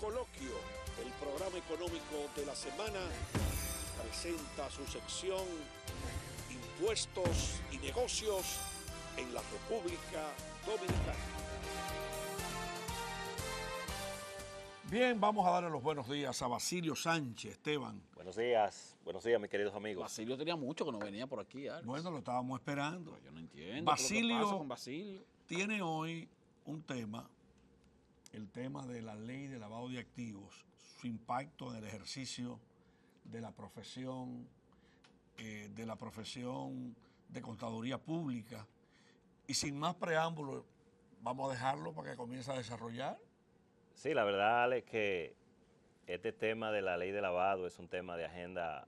Coloquio, el programa económico de la semana, presenta su sección Impuestos y Negocios en la República Dominicana. Bien, vamos a darle los buenos días a Basilio Sánchez. Esteban. Buenos días mis queridos amigos. Basilio tenía mucho que no venía por aquí, Alex. Bueno, lo estábamos esperando. Pero yo no entiendo Basilio, qué es lo que pasa con Basilio. Tiene hoy un tema, el tema de la ley de lavado de activos, su impacto en el ejercicio de la profesión de contaduría pública. Y sin más preámbulos, vamos a dejarlo para que comience a desarrollar. Sí, la verdad es que este tema de la ley de lavado es un tema de agenda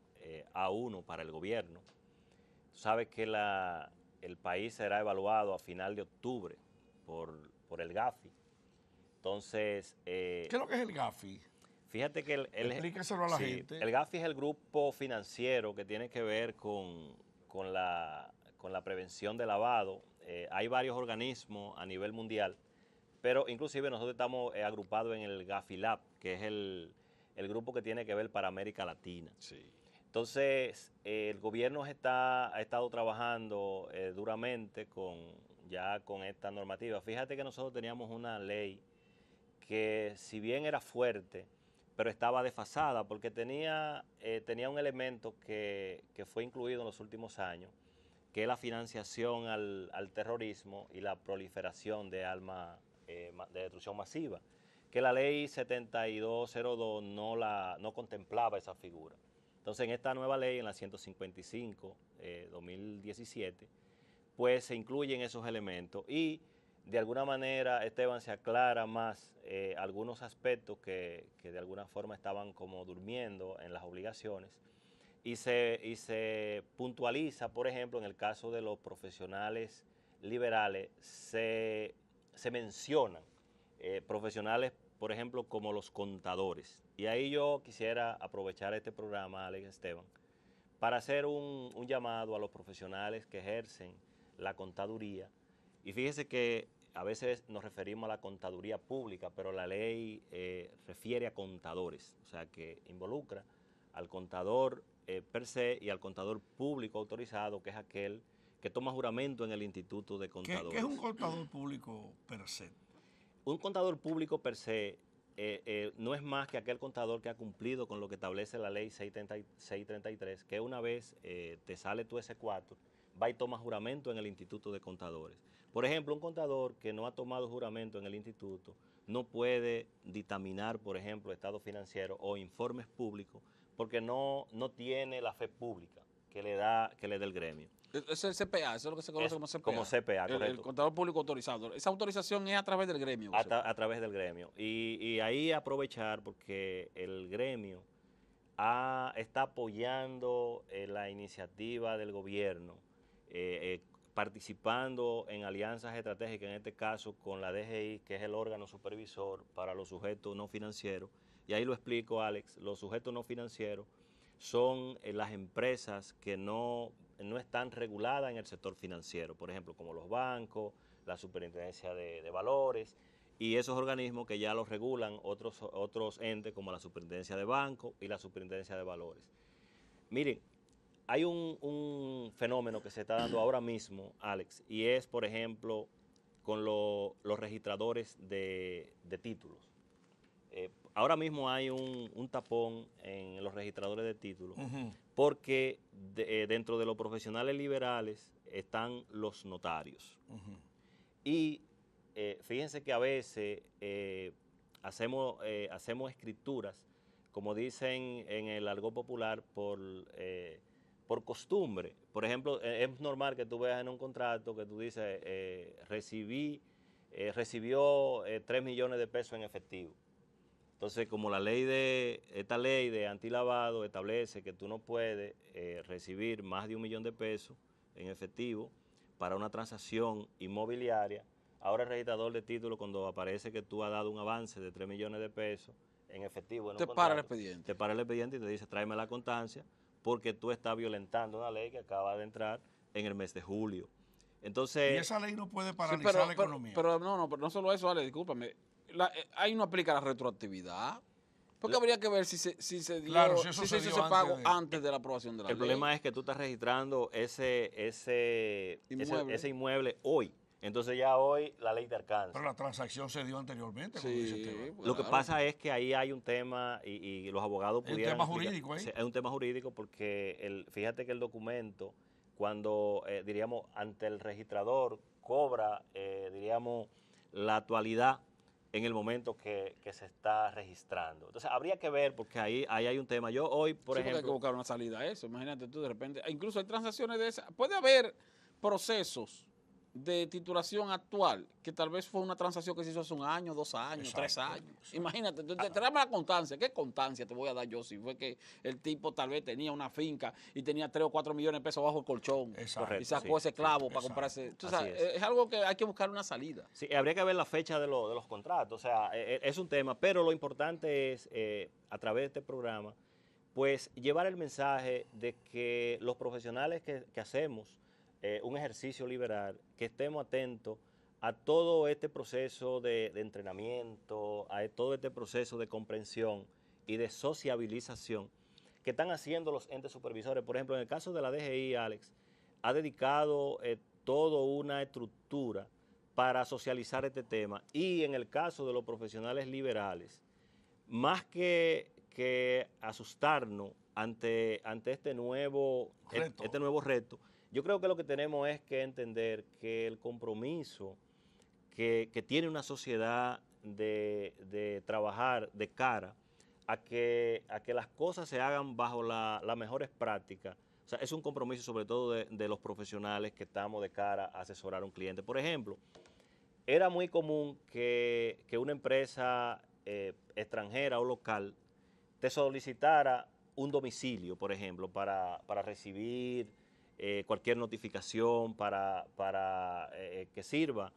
A1 para el gobierno. Tú sabes que el país será evaluado a final de octubre por el GAFI. Entonces... ¿Qué es lo que es el GAFI? Fíjate que explíqueselo a la gente. El GAFI es el grupo financiero que tiene que ver con la prevención de lavado. Hay varios organismos a nivel mundial, pero inclusive nosotros estamos agrupados en el GAFILAB, que es el grupo que tiene que ver para América Latina. Sí. Entonces, el gobierno ha estado trabajando duramente con esta normativa. Fíjate que nosotros teníamos una ley que, si bien era fuerte, pero estaba desfasada porque tenía un elemento que fue incluido en los últimos años, que es la financiación al terrorismo y la proliferación de armas de destrucción masiva, que la ley 7202 no contemplaba esa figura. Entonces, en esta nueva ley, en la 155-2017, pues se incluyen esos elementos y de alguna manera, Esteban, se aclara más algunos aspectos que de alguna forma estaban como durmiendo en las obligaciones y se puntualiza, por ejemplo, en el caso de los profesionales liberales, se mencionan profesionales, por ejemplo, como los contadores. Y ahí yo quisiera aprovechar este programa, Alex, Esteban, para hacer un llamado a los profesionales que ejercen la contaduría. Y fíjese que a veces nos referimos a la contaduría pública, pero la ley refiere a contadores, o sea que involucra al contador per se y al contador público autorizado, que es aquel que toma juramento en el Instituto de Contadores. ¿Qué es un contador público per se? Un contador público per se no es más que aquel contador que ha cumplido con lo que establece la ley 633, que una vez te sale tu S4, va y toma juramento en el Instituto de Contadores. Por ejemplo, un contador que no ha tomado juramento en el instituto no puede dictaminar, por ejemplo, estados financieros o informes públicos porque no tiene la fe pública que le da el gremio. Es el CPA, eso es lo que se conoce como CPA. Como CPA, correcto. El contador público autorizado. Esa autorización es a través del gremio. A través del gremio. Y ahí aprovechar porque el gremio está apoyando la iniciativa del gobierno, participando en alianzas estratégicas, en este caso con la DGI, que es el órgano supervisor para los sujetos no financieros. Y ahí lo explico, Alex, los sujetos no financieros son las empresas que no están reguladas en el sector financiero, por ejemplo, como los bancos, la superintendencia de valores, y esos organismos que ya los regulan otros entes como la superintendencia de bancos y la superintendencia de valores. Miren, hay un fenómeno que se está dando ahora mismo, Alex, y es, por ejemplo, con los registradores de títulos. Ahora mismo hay un tapón en los registradores de títulos, porque dentro de los profesionales liberales están los notarios. Y fíjense que a veces hacemos escrituras, como dicen en el argot popular, por costumbre. Por ejemplo, es normal que tú veas en un contrato que tú dices, recibió 3 millones de pesos en efectivo. Entonces, como esta ley de antilavado establece que tú no puedes recibir más de 1 millón de pesos en efectivo para una transacción inmobiliaria, ahora el registrador de títulos, cuando aparece que tú has dado un avance de 3 millones de pesos en efectivo, te para el expediente. Te para el expediente y te dice, tráeme la constancia, porque tú estás violentando una ley que acaba de entrar en el mes de julio. Entonces, y esa ley no puede paralizar la economía. Pero no solo eso, Ale, discúlpame. ahí no aplica la retroactividad. Porque habría que ver si se dio, Claro, si eso si se se hizo dio ese pago antes de- antes de la aprobación de la El ley. problema es que tú estás registrando Inmueble. ese inmueble hoy. Entonces ya hoy la ley te alcanza. Pero la transacción se dio anteriormente, como dice Sí, Esteban. pues, Lo que claro. pasa es que ahí hay un tema y los abogados Hay un pudieran tema explicar- jurídico ahí. Sí, hay un tema jurídico porque fíjate que el documento, cuando, diríamos, ante el registrador cobra, diríamos, la actualidad en el momento que se está registrando. Entonces habría que ver porque ahí hay un tema. Yo hoy, por Sí, porque hay que ejemplo, buscar una salida a eso. Imagínate tú de repente. Incluso hay transacciones de esas. Puede haber procesos de titulación actual que tal vez fue una transacción que se hizo hace un año, 2 años, 3 Exacto, años. Imagínate, tráeme la constancia. ¿Qué constancia te voy a dar yo si fue que el tipo tal vez tenía una finca y tenía 3 o 4 millones de pesos bajo el colchón Exacto. y sacó sí, ese clavo para exacto. comprarse? Tú Así sabes, es. es algo que hay que buscar una salida. sí, habría que ver la fecha de los contratos. O sea, es un tema, pero lo importante es, a través de este programa, pues llevar el mensaje de que los profesionales que hacemos un ejercicio liberal, que estemos atentos a todo este proceso de entrenamiento, a todo este proceso de comprensión y de sociabilización que están haciendo los entes supervisores. Por ejemplo, en el caso de la DGI, Alex, ha dedicado toda una estructura para socializar este tema. Y en el caso de los profesionales liberales, más que asustarnos ante este nuevo reto, yo creo que lo que tenemos es que entender que el compromiso que tiene una sociedad de trabajar de cara a que las cosas se hagan bajo las mejores prácticas, o sea, es un compromiso sobre todo de los profesionales que estamos de cara a asesorar a un cliente. Por ejemplo, era muy común que una empresa extranjera o local te solicitara un domicilio, por ejemplo, para recibir cualquier notificación, para que sirva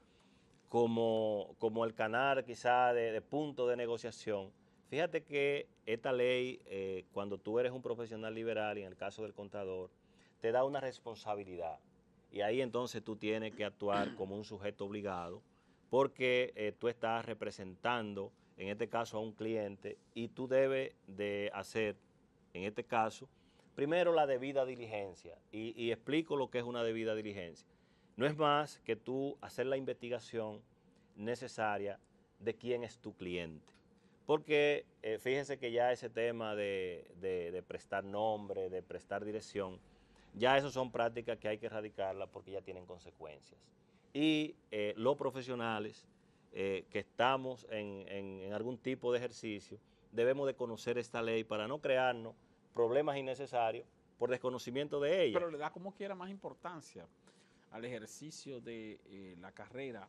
como el canal quizá de punto de negociación. Fíjate que esta ley, cuando tú eres un profesional liberal, y en el caso del contador, te da una responsabilidad. Y ahí entonces tú tienes que actuar como un sujeto obligado, porque tú estás representando, en este caso, a un cliente, y tú debes de hacer, en este caso, primero la debida diligencia. Y explico lo que es una debida diligencia. No es más que tú hacer la investigación necesaria de quién es tu cliente. Porque fíjense que ya ese tema de prestar nombre, de prestar dirección, ya eso son prácticas que hay que erradicarlas porque ya tienen consecuencias. Y los profesionales que estamos en algún tipo de ejercicio, debemos de conocer esta ley para no crearnos problemas innecesarios por desconocimiento de ella. Pero le da como quiera más importancia al ejercicio de la carrera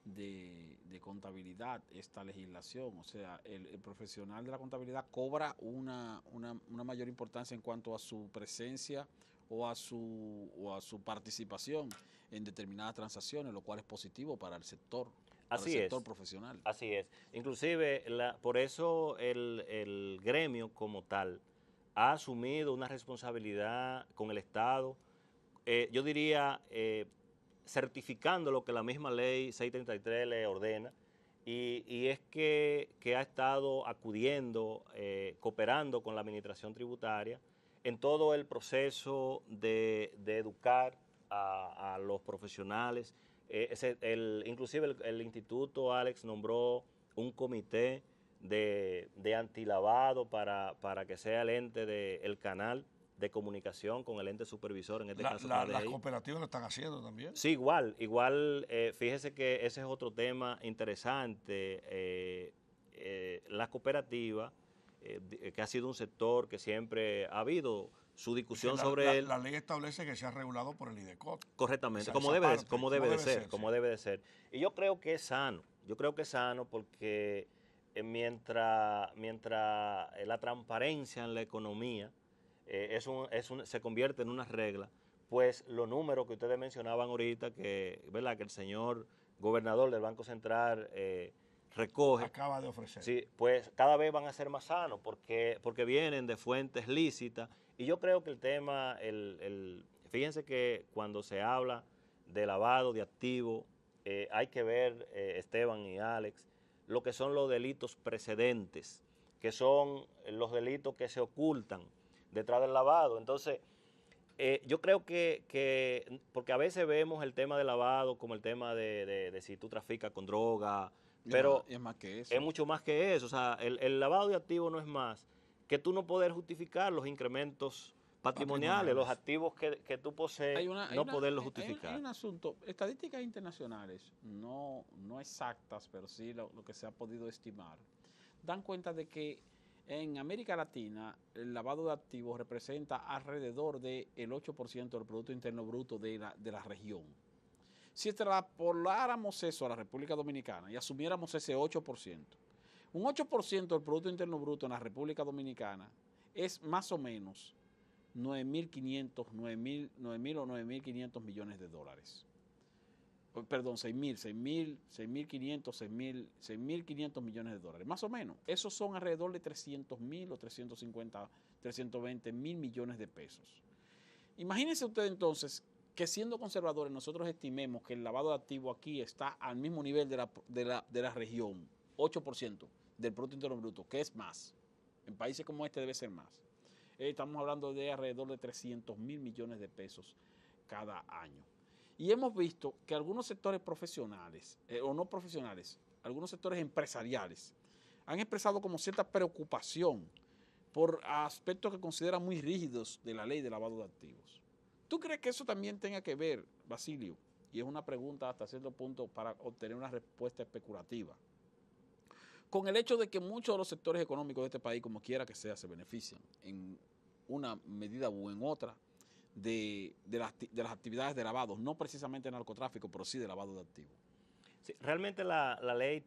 de contabilidad, esta legislación. O sea, el profesional de la contabilidad cobra una mayor importancia en cuanto a su presencia o a su participación en determinadas transacciones, lo cual es positivo para el sector, profesional. Así es. Inclusive, por eso el gremio como tal ha asumido una responsabilidad con el Estado, yo diría, certificando lo que la misma ley 633 le ordena, y es que ha estado acudiendo, cooperando con la administración tributaria en todo el proceso de educar a los profesionales. Inclusive el instituto, Alex, nombró un comité de antilavado para que sea el ente del canal de comunicación con el ente supervisor, en este caso con la Las DGI. cooperativas lo están haciendo también. Sí, igual, fíjese que ese es otro tema interesante. La cooperativa, que ha sido un sector que siempre ha habido su discusión sobre él. La ley establece que sea regulado por el IDECOT. Correctamente, Esa como debe de ser. Y yo creo que es sano, porque mientras la transparencia en la economía se convierte en una regla, pues los números que ustedes mencionaban ahorita, ¿verdad?, que el señor gobernador del Banco Central recoge, Acaba de ofrecer. sí, pues cada vez van a ser más sanos porque vienen de fuentes lícitas. Y yo creo que el tema, fíjense que cuando se habla de lavado de activos, hay que ver, Esteban y Alex, lo que son los delitos precedentes, que son los delitos que se ocultan detrás del lavado. Entonces, yo creo porque a veces vemos el tema del lavado como el tema de si tú traficas con droga, pero es más que eso. es mucho más que eso. O sea, el lavado de activos no es más que tú no poder justificar los incrementos patrimoniales, los activos que tú posees, no poderlos justificar. Hay un asunto, estadísticas internacionales, no exactas, pero sí lo que se ha podido estimar, dan cuenta de que en América Latina el lavado de activos representa alrededor del 8% del Producto Interno Bruto de la región. Si extrapoláramos eso a la República Dominicana y asumiéramos ese 8%, un 8% del Producto Interno Bruto en la República Dominicana es más o menos 9.500 o 9.500 millones de dólares. Perdón, 6.500 millones de dólares, más o menos. Esos son alrededor de 300.000 o 320.000 millones de pesos. Imagínense ustedes entonces que siendo conservadores nosotros estimemos que el lavado de activos aquí está al mismo nivel de la región, 8% del Producto Interno Bruto, que es más. En países como este debe ser más. Estamos hablando de alrededor de 300.000 millones de pesos cada año. Y hemos visto que algunos sectores profesionales, o no profesionales, algunos sectores empresariales, han expresado como cierta preocupación por aspectos que consideran muy rígidos de la ley de lavado de activos. ¿Tú crees que eso también tenga que ver, Basilio? Y es una pregunta hasta cierto punto para obtener una respuesta especulativa. Con el hecho de que muchos de los sectores económicos de este país, como quiera que sea, se benefician en una medida u en otra de las actividades de lavado, no precisamente de narcotráfico, pero sí de lavado de activos. Sí, realmente la ley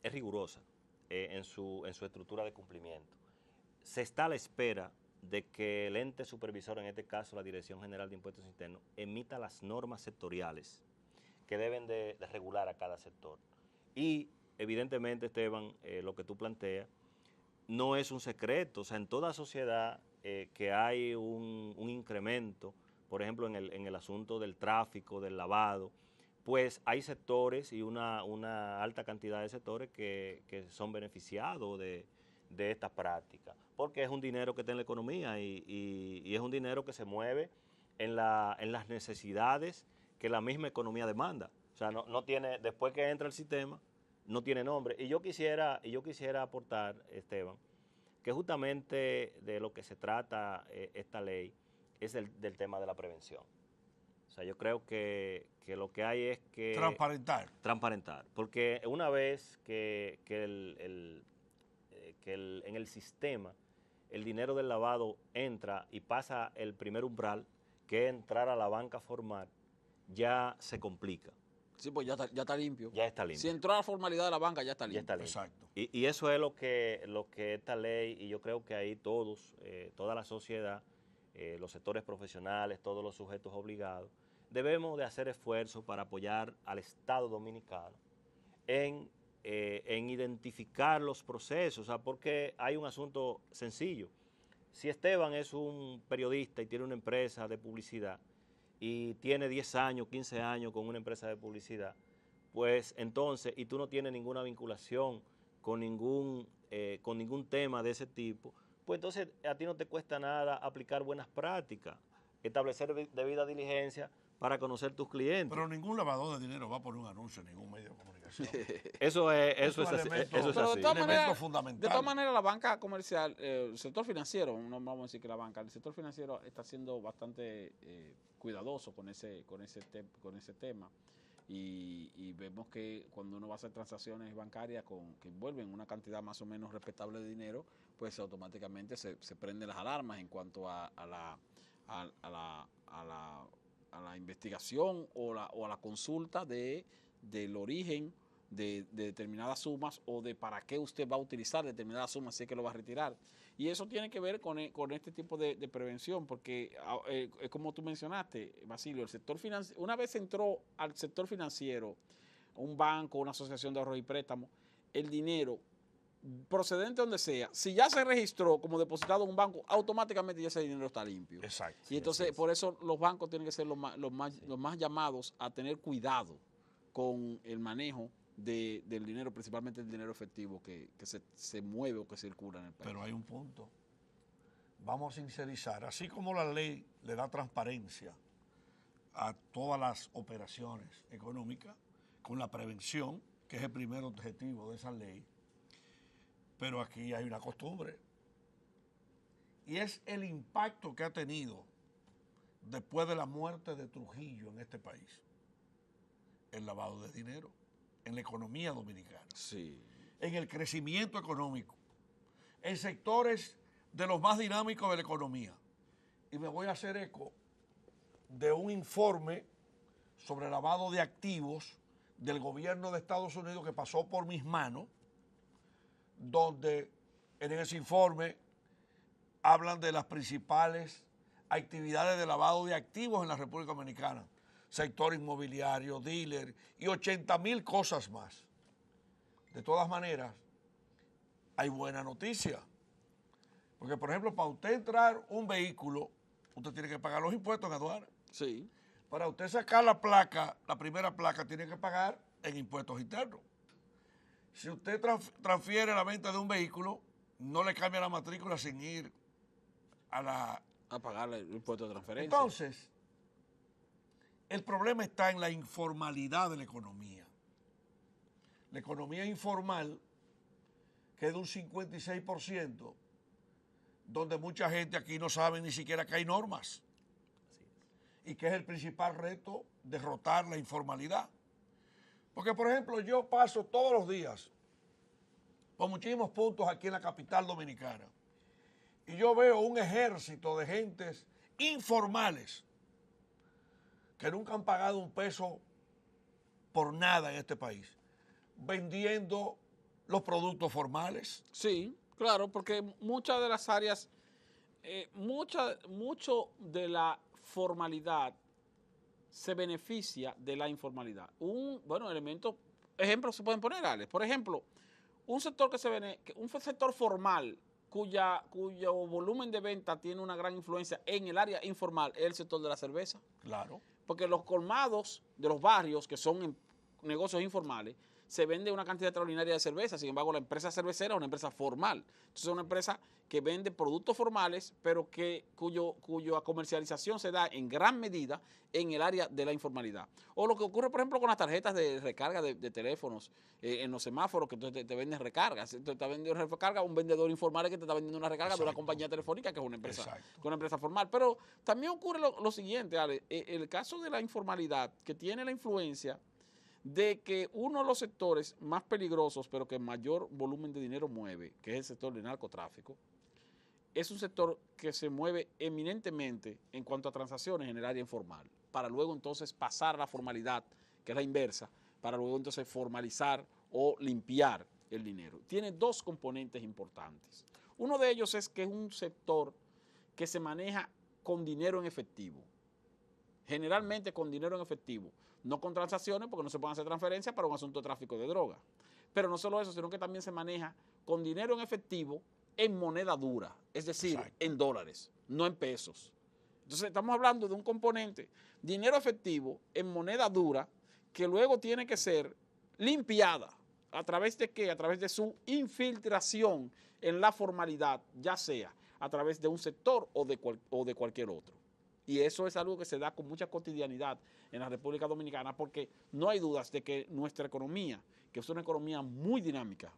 es rigurosa en su estructura de cumplimiento. Se está a la espera de que el ente supervisor, en este caso la Dirección General de Impuestos Internos, emita las normas sectoriales que deben de regular a cada sector. Y evidentemente, Esteban, lo que tú planteas no es un secreto. O sea, en toda sociedad que hay un incremento, por ejemplo, en el asunto del tráfico, del lavado, pues hay sectores y una alta cantidad de sectores que son beneficiados de esta práctica, porque es un dinero que está en la economía y es un dinero que se mueve en las necesidades que la misma economía demanda. O sea, no tiene, después que entra el sistema, no tiene nombre. Y yo quisiera aportar, Esteban, que justamente de lo que se trata esta ley es del tema de la prevención. O sea, yo creo que lo que hay es que... Transparentar. Porque una vez que en el sistema el dinero del lavado entra y pasa el primer umbral, que es entrar a la banca formal, ya se complica. Sí, pues ya está limpio. Ya está limpio. Si entró a la formalidad de la banca, ya está limpio. Ya está limpio. Exacto. Y eso es lo que esta ley, y yo creo que ahí toda la sociedad, los sectores profesionales, todos los sujetos obligados, debemos de hacer esfuerzos para apoyar al Estado Dominicano en identificar los procesos, o sea, porque hay un asunto sencillo. Si Esteban es un periodista y tiene una empresa de publicidad y tiene 10 años, 15 años con una empresa de publicidad, pues entonces, y tú no tienes ninguna vinculación con ningún tema de ese tipo, pues entonces a ti no te cuesta nada aplicar buenas prácticas, establecer debida diligencia para conocer tus clientes. Pero ningún lavador de dinero va por un anuncio en ningún medio de comunicación. Eso es así. Pero fundamental. De todas maneras, la banca comercial, el sector financiero, no vamos a decir que la banca, el sector financiero está siendo bastante cuidadoso con ese tema. Y vemos que cuando uno va a hacer transacciones bancarias que envuelven una cantidad más o menos respetable de dinero, pues automáticamente se prenden las alarmas en cuanto a la investigación o a la consulta del origen de determinadas sumas o de para qué usted va a utilizar determinadas sumas si es que lo va a retirar. Y eso tiene que ver con este tipo de prevención, porque es como tú mencionaste, Basilio, el sector financiero, una vez entró al sector financiero, un banco, una asociación de ahorros y préstamos, el dinero procedente de donde sea, si ya se registró como depositado en un banco, automáticamente ya ese dinero está limpio. Exacto. Y entonces por eso los bancos tienen que ser los más llamados a tener cuidado con el manejo del dinero, principalmente el dinero efectivo que se mueve o que circula en el país. Pero hay un punto. Vamos a sincerizar. Así como la ley le da transparencia a todas las operaciones económicas, con la prevención, que es el primer objetivo de esa ley, pero aquí hay una costumbre. Y es el impacto que ha tenido después de la muerte de Trujillo en este país, el lavado de dinero, en la economía dominicana, Sí. en el crecimiento económico, en sectores de los más dinámicos de la economía. Y me voy a hacer eco de un informe sobre lavado de activos del gobierno de Estados Unidos que pasó por mis manos, donde en ese informe hablan de las principales actividades de lavado de activos en la República Dominicana, sector inmobiliario, dealer y 80,000 cosas más. De todas maneras, hay buena noticia, porque por ejemplo, para usted entrar un vehículo, usted tiene que pagar los impuestos en aduana. Sí. Para usted sacar la placa, la primera placa, tiene que pagar en impuestos internos. Si usted transfiere la venta de un vehículo, no le cambia la matrícula sin ir a pagarle el impuesto de transferencia. Entonces, el problema está en la informalidad de la economía. La economía informal, que es de un 56%, donde mucha gente aquí no sabe ni siquiera que hay normas. Y que es el principal reto, derrotar la informalidad. Porque, por ejemplo, yo paso todos los días por muchísimos puntos aquí en la capital dominicana y yo veo un ejército de gentes informales que nunca han pagado un peso por nada en este país, vendiendo los productos formales. Sí, claro, porque muchas de las áreas, mucho de la formalidad se beneficia de la informalidad. Ejemplos se pueden poner, Alex. Por ejemplo, un sector un sector formal cuyo volumen de venta tiene una gran influencia en el área informal es el sector de la cerveza. Claro. Porque los colmados de los barrios, que son negocios informales, se vende una cantidad extraordinaria de cerveza. Sin embargo, la empresa cervecera es una empresa formal. Entonces es una empresa que vende productos formales, pero cuya comercialización se da en gran medida en el área de la informalidad. O lo que ocurre, por ejemplo, con las tarjetas de recarga de teléfonos en los semáforos, que entonces te venden recargas. Entonces te está vendiendo recarga un vendedor informal que te está vendiendo una recarga. Exacto. De una compañía telefónica que es una empresa formal. Pero también ocurre lo siguiente, Ale, el caso de la informalidad, que tiene la influencia de que uno de los sectores más peligrosos, pero que mayor volumen de dinero mueve, que es el sector del narcotráfico, es un sector que se mueve eminentemente en cuanto a transacciones en el área informal, para luego entonces pasar a la formalidad, que es la inversa, para luego entonces formalizar o limpiar el dinero. Tiene dos componentes importantes. Uno de ellos es que es un sector que se maneja con dinero en efectivo, generalmente con dinero en efectivo, no con transacciones porque no se pueden hacer transferencias para un asunto de tráfico de droga. Pero no solo eso, sino que también se maneja con dinero en efectivo en moneda dura, es decir, exacto, en dólares, no en pesos. Entonces estamos hablando de un componente, dinero efectivo en moneda dura, que luego tiene que ser limpiada. ¿A través de qué? A través de su infiltración en la formalidad, ya sea a través de un sector o de cualquier otro. Y eso es algo que se da con mucha cotidianidad en la República Dominicana, porque no hay dudas de que nuestra economía, que es una economía muy dinámica,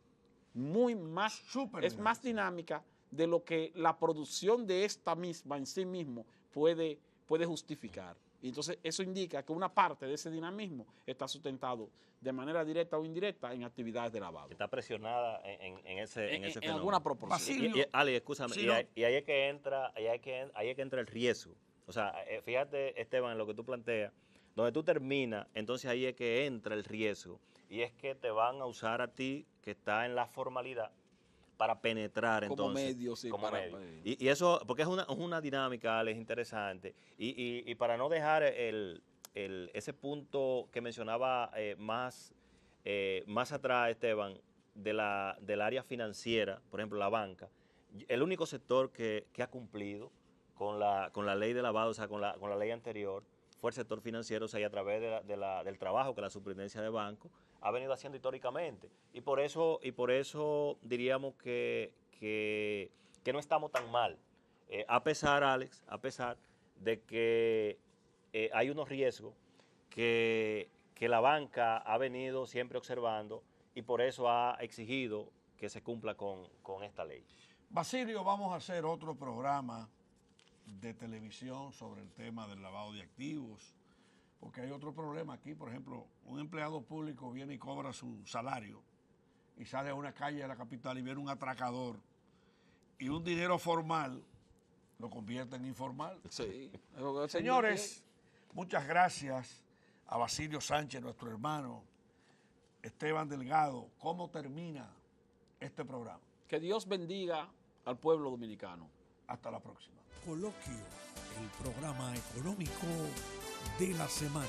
más dinámica de lo que la producción de esta misma en sí mismo puede justificar. Y entonces eso indica que una parte de ese dinamismo está sustentado de manera directa o indirecta en actividades de lavado. Está presionada en ese fenómeno. En alguna proporción. Ali, escúchame, sí, y ahí es que entra el riesgo. O sea, fíjate, Esteban, en lo que tú planteas, donde tú terminas, entonces ahí es que entra el riesgo. Y es que te van a usar a ti, que está en la formalidad, para penetrar entonces. Como medio, sí. Como medio. Y eso, porque es una dinámica, Alex, interesante. Y para no dejar ese punto que mencionaba más atrás, Esteban, del área financiera, por ejemplo, la banca, el único sector que ha cumplido con la ley de lavado, o sea, con la ley anterior, fue el sector financiero, o sea, y a través del trabajo que la Superintendencia de Bancos ha venido haciendo históricamente. Y por eso diríamos que no estamos tan mal. A pesar, Alex, de que hay unos riesgos que la banca ha venido siempre observando y por eso ha exigido que se cumpla con esta ley. Basilio, vamos a hacer otro programa de televisión sobre el tema del lavado de activos, porque hay otro problema aquí. Por ejemplo, un empleado público viene y cobra su salario y sale a una calle de la capital y viene un atracador y un dinero formal lo convierte en informal. Sí. Señores, muchas gracias a Basilio Sánchez, nuestro hermano, Esteban Delgado. ¿Cómo termina este programa? Que Dios bendiga al pueblo dominicano. Hasta la próxima. Coloquio, el programa económico de la semana.